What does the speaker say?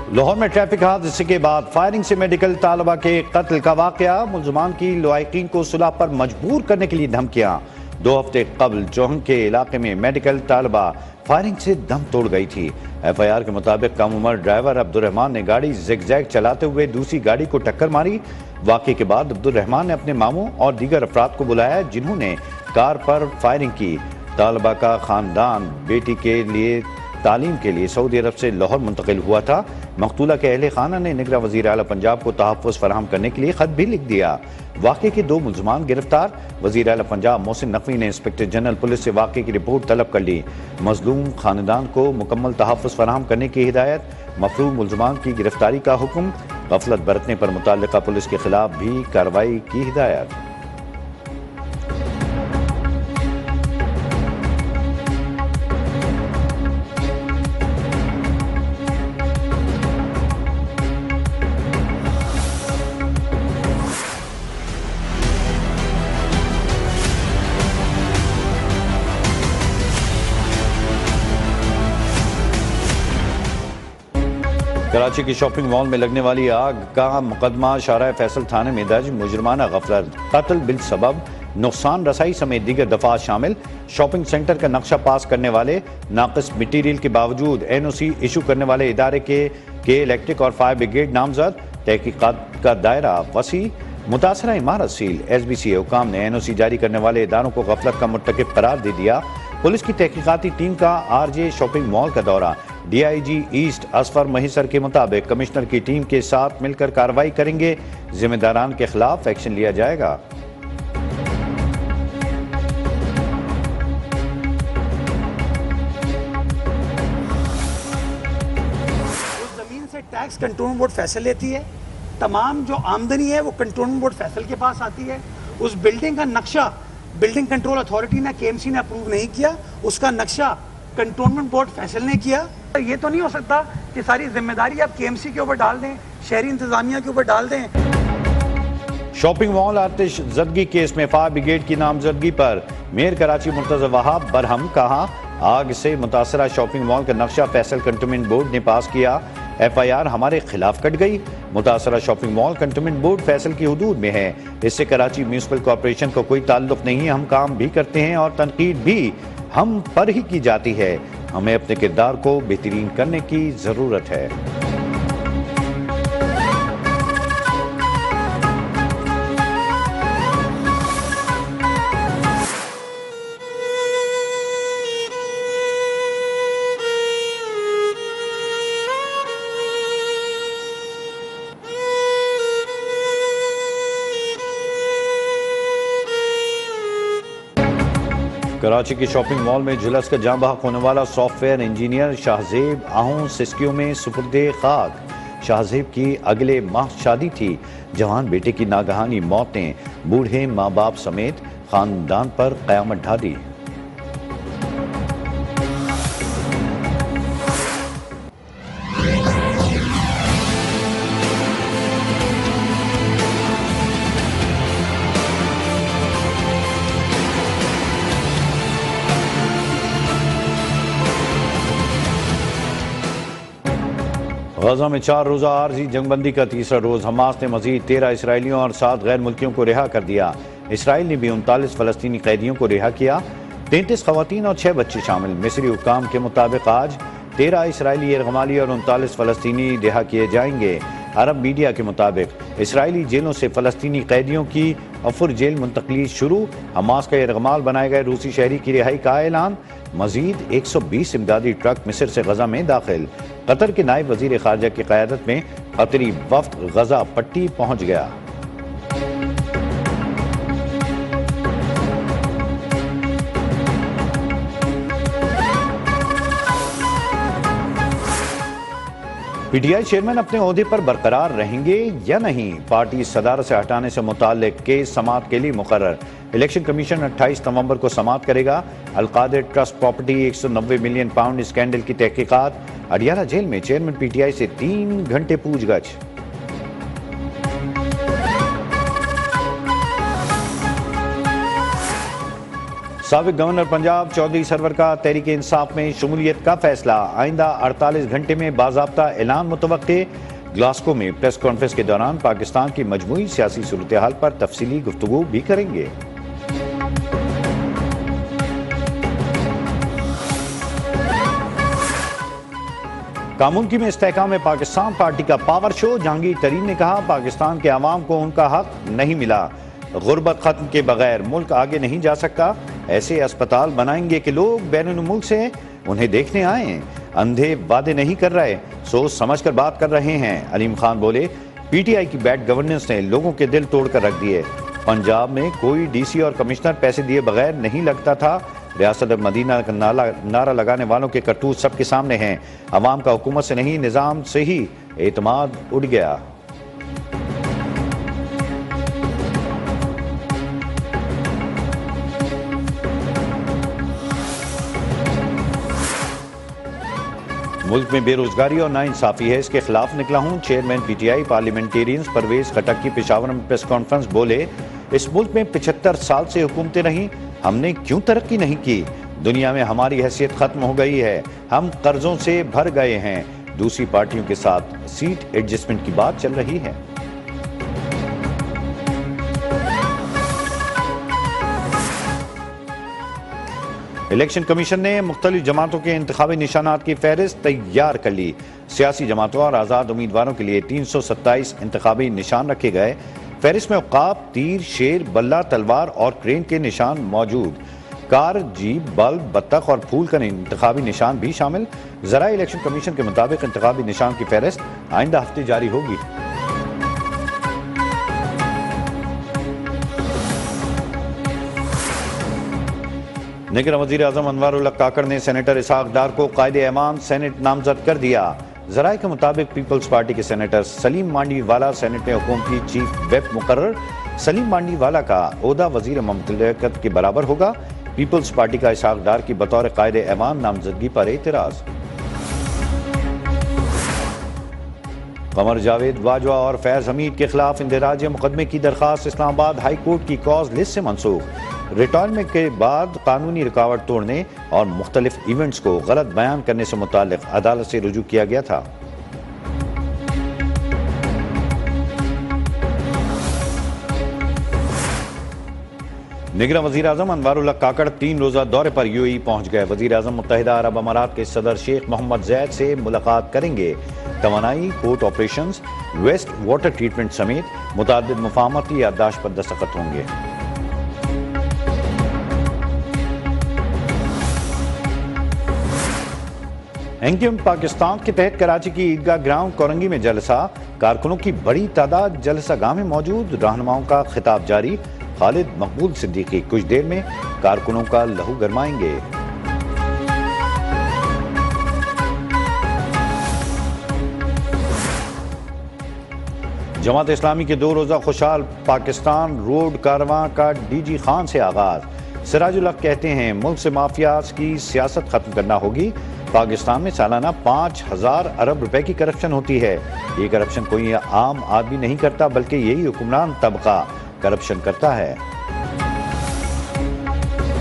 लाहौर में ट्रैफिक हादसे के बाद फायरिंग से मेडिकल तालबा के कत्ल का वाकया। मुलजमान की लवाकिन को सुलह पर मजबूर करने के लिए धमकियां। 2 हफ्ते कबल चौहंग के इलाके में मेडिकल तालबा फायरिंग से दम तोड़ गई थी। FIR के मुताबिक कम उम्र ड्राइवर अब्दुर्रहमान ने गाड़ी जिगजैग चलाते हुए दूसरी गाड़ी को टक्कर मारी। वाकये के बाद अब्दुर्रहमान ने अपने मामू और दीगर अफराद को बुलाया, जिन्होंने कार पर फायरिंग की। तालबा का खानदान बेटी के लिए तालीम के लिए सऊदी अरब से लाहौर मुंतकिल हुआ था। मकतूला के अहले खाना ने निगरान वज़ीर आला पंजाब को तहफ़्फ़ुज़ फराहम करने के लिए खत भी लिख दिया। वाक़े के 2 मुलजमान गिरफ्तार। वज़ीर आला पंजाब मोहसिन नकवी ने इंस्पेक्टर जनरल पुलिस से वाक़े की रिपोर्ट तलब कर ली। मजलूम खानदान को मुकम्मल तहफ़्फ़ुज़ फराहम करने की हिदायत। मफरूम मुलजमान की गिरफ्तारी का हुक्म। गफलत बरतने पर मुतल्लिका पुलिस के खिलाफ भी कार्रवाई की हिदायत। कराची की शॉपिंग मॉल में लगने वाली आग का मुकदमा शाहराह फैसल थाने में दर्ज। मुजरमाना गफलत, कत्ल बिल सबब, नुकसान रसाई समेत दीगर दफात शामिल। शॉपिंग सेंटर का नक्शा पास करने वाले नाकिस मटीरियल के बावजूद NOC इशू करने वाले इदारे के इलेक्ट्रिक और फायर ब्रिगेड नामजद। तहकीकात का दायरा वसी। मुतासरा इमारत सील। SBCA हुकाम ने NOC जारी करने वाले इदारों को गफलत का मुर्तकिब करार दे दिया। पुलिस की तहकीकाती टीम का RJ शॉपिंग मॉल का दौरा। DIG ईस्ट असफर महिसर के मुताबिक कमिश्नर की टीम के साथ मिलकर कार्रवाई करेंगे। जिम्मेदारान के खिलाफ एक्शन लिया जाएगा। उस जमीन से टैक्स कंट्रोलमेंट बोर्ड फैसल लेती है। तमाम जो आमदनी है वो कंट्रोलमेंट बोर्ड फैसल के पास आती है। उस बिल्डिंग का नक्शा बिल्डिंग कंट्रोल अथॉरिटी ने KMC ने अप्रूव नहीं किया, उसका नक्शा कंट्रोलमेंट बोर्ड फैसल ने किया। ये तो नहीं हो सकता कि सारी जिम्मेदारी आप KMC के ऊपर डाल दें, शहरी इंतजामिया के ऊपर डाल दें। शॉपिंग मॉल आतिश जदगी केस में फायर ब्रिगेड की नामजदगी पर मेयर कराची मुर्तज़ा वहाब बरहम। कहा, आग से मुतासरा शॉपिंग मॉल का नक्शा फैसल कंटोनमेंट बोर्ड ने पास किया। FIR हमारे खिलाफ कट गई। मुतासरा shopping mall cantonment board Faisal की हुदूद में है। इससे कराची म्यूनिसिपल कॉर्पोरेशन को कोई ताल्लुक नहीं है। हम काम भी करते हैं और तनकीद भी हम पर ही की जाती है। हमें अपने किरदार को बेहतरीन करने की जरूरत है। कराची की शॉपिंग मॉल में झुलस कर जाँ बहक होने वाला सॉफ्टवेयर इंजीनियर शाहजेब आहू सिस्कियों में सुपुर्दे खाक। शाहजेब की अगले माह शादी थी। जवान बेटे की नागहानी मौत ने बूढ़े माँ बाप समेत खानदान पर कयामत ढा दी। गजा में 4 रोज़ा आर्जी जंगबंदी का तीसरा रोज। हमास ने मजीद 13 इसराइलियों और 7 गैर मुल्कियों को रिहा कर दिया। इसराइल ने भी 39 फलस्तीनी कैदियों को रिहा किया। 33 खवातीन और 6 बच्चे शामिल। मिस्री हुकाम के मुताबिक आज 13 इसराइली यरगमाली और 39 फलस्तीनी रिहा किए जाएंगे। अरब मीडिया के मुताबिक इसराइली जेलों से फलस्तीनी कैदियों की अफुर जेल मुंतकली शुरू। हमास का यरगमाल बनाए गए रूसी शहरी की रिहाई का ऐलान। मजीद 120 इमदादी ट्रक मिस्र से गजा में दाखिल। कतर के नायब वजीर खारजा की क़यादत में कतरी वफ्द गजा पट्टी पहुंच गया। PTI चेयरमैन अपने ओहदे पर बरकरार रहेंगे या नहीं? पार्टी सदारत से हटाने से मुताल्लिक केस समाअत के लिए मुकर्रर। इलेक्शन कमीशन 28 नवंबर को समाअत करेगा। Al-Qadir trust property 190 million pound scandal की तहकीकात। अडियाला जेल में चेयरमैन PTI से 3 घंटे पूछगछ। साबिक गवर्नर पंजाब चौधरी सरवर का तहरीक इंसाफ में शमूलियत का फैसला, आइंदा 48 घंटे में बाज़ाब्ता ऐलान मुतवक्के। ग्लासगो में प्रेस कॉन्फ्रेंस के दौरान पाकिस्तान की मजमूई सियासी सूरत हाल पर तफसीली गुफ्तगू भी करेंगे। कामुनकी में इस्तेहकाम में पाकिस्तान पार्टी का पावर शो, जहांगीर तरीन ने कहा पाकिस्तान के अवाम को उनका हक नहीं मिला, गुर्बत खत्म के बगैर मुल्क आगे नहीं जा सकता, ऐसे अस्पताल बनाएंगे कि लोग बैरून मुल्क से उन्हें देखने आए, अंधे वादे नहीं कर रहे, सोच समझ कर बात कर रहे हैं। अलीम खान बोले पीटीआई की बैड गवर्नेंस ने लोगों के दिल तोड़कर रख दिए, पंजाब में कोई डीसी और कमिश्नर पैसे दिए बगैर नहीं लगता था, रियासत मदीना का नारा लगाने वालों के करतूत सबके सामने हैं, अवाम का हुकूमत से नहीं निज़ाम से ही एतमाद उड़ गया। मुल्क में बेरोजगारी और नाइंसाफी है, इसके खिलाफ निकला हूं। चेयरमैन पीटीआई पार्लियामेंटेरियंस परवेज खटक की पेशावर में प्रेस कॉन्फ्रेंस बोले इस मुल्क में 75 साल से हुकूमतें रहीं, हमने क्यों तरक्की नहीं की, दुनिया में हमारी हैसियत खत्म हो गई है, हम कर्जों से भर गए हैं, दूसरी पार्टियों के साथ सीट एडजस्टमेंट की बात चल रही है। इलेक्शन कमीशन ने मुख्तलिफ जमातों के इंतखाबी निशानात की फहरिस्त तैयार कर ली, सियासी जमातों और आज़ाद उम्मीदवारों के लिए 327 इंतखाबी निशान रखे गए। फहरिस्त में औकाब, तीर, शेर, बल्ला, तलवार और क्रेन के निशान मौजूद, कार, जीप, बल्ब, बत्तख और फूल का इंतखाबी निशान भी शामिल। ज़राए इलेक्शन कमीशन के मुताबिक इंतखाबी निशान की फहरिस्त आइंदा हफ्ते जारी होगी। निगरान वज़ीर आज़म अनवारुल्लाह काकड़ ने सेनेटर इसहाक डार को कायदे-ए-ऐमान सेनेट नामजद कर दिया। ज़राए के मुताबिक पीपल्स पार्टी के सेनेटर सलीम मांडीवाला सेनेट में हुकूमती चीफ व्हिप मुकर्रर। सलीम मांडीवाला का ओहदा वज़ीर ममलकत के बराबर होगा। पीपल्स पार्टी का इसहाक डार की बतौर कायदे-ए-ऐमान नामजदगी पर एतराज़। कमर जावेद बाजवा और फैज हमीद के खिलाफ इंदराज मुकदमे की दरख्वास्त इस्लामाबाद हाई कोर्ट की कॉज लिस्ट से मनसूख। रिटायरमेंट के बाद कानूनी रुकावट तोड़ने और मुख्तलिफ इवेंट्स को गलत बयान करने से मुताल्लिक अदालत से रुजू किया गया था। निगरान वज़ीर आज़म अनवारुल्लाह काकड़ 3 रोज़ा दौरे पर यूएई पहुंच गए। वज़ीर आज़म मुत्तहिदा अरब अमारात के सदर शेख मोहम्मद ज़ैद से मुलाकात करेंगे। तवानाई, port operations, waste water treatment समेत मुताद्दिद मुफाहमती याददाश्त पर दस्तखत होंगे। एंगम पाकिस्तान के तहत कराची की ईदगाह ग्राउंड कोरंगी में जलसा, कारकुनों की बड़ी तादाद जलसा गाह में मौजूद, रहनुमाओं का खिताब जारी। खालिद मकबूल सिद्दीकी कुछ देर में कारकुनों का लहू गरमाएंगे। जमात इस्लामी के 2 रोज़ा खुशहाल पाकिस्तान रोड कारवां का डीजी खान से आगाज। सिराजुल हक कहते हैं मुल्क से माफियाज की सियासत खत्म करना होगी। पाकिस्तान में सालाना 5000 अरब रुपए की करप्शन होती है। ये करप्शन कोई आम आदमी नहीं करता, बल्कि यही हुक्मरान तबका करप्शन करता है।